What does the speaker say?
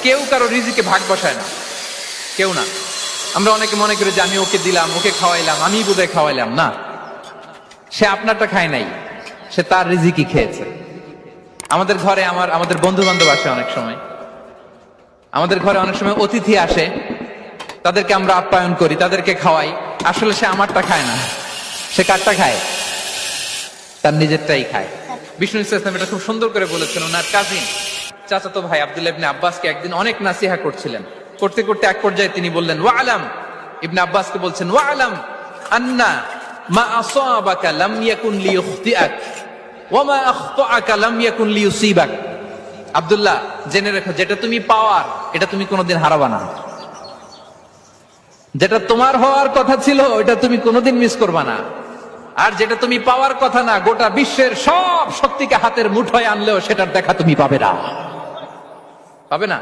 কেউ কারো রিজিকে ভাগ বসায় না, কেউ না। আমরা অনেকে মনে করি যে আমি ওকে দিলাম, ওকে খাওয়াইলাম, আমি বোধহয় খাওয়াইলাম। না, সে আপনারটা খায় নাই, সে তার রিজিকই খেয়েছে। আমাদের ঘরে আমাদের বন্ধু বান্ধব আসে অনেক সময়, আমাদের ঘরে অনেক সময় অতিথি আসে, তাদেরকে আমরা আপ্যায়ন করি, তাদেরকে খাওয়াই। আসলে সে আমারটা খায় না, সে কারটা খায়? তার নিজেরটাই খায়। বিষ্ণু ইসলাম এটা খুব সুন্দর করে বলেছেন। ওনার কাজিন চাচাতো ভাই আব্দুল্লাহ ইবনে আব্বাসকে একদিন অনেক নাসিহা করছিলেন। করতে করতে এক পর্যায়ে তিনি বললেন, ওয়া আলাম, ইবনে আব্বাসকে বলছেন, ওয়া আলাম আন্না মা আসাবাকা লাম ইয়াকুন লিইখতিআক ওয়া মা আখতাআকা লাম ইয়াকুন লিইউসিবাক। আব্দুল্লাহ, জেনে রাখো, যেটা তুমি পাওয়ার এটা তুমি কোনোদিন হারাবা না। যেটা তোমার হওয়ার কথা ছিল ওটা তুমি কোনোদিন মিস করবা না। আর যেটা তুমি পাওয়ার কথা না, গোটা বিশ্বের সব শক্তিকে হাতের মুঠোয় আনলেও সেটার দেখা তুমি পাবে না, পাবে না।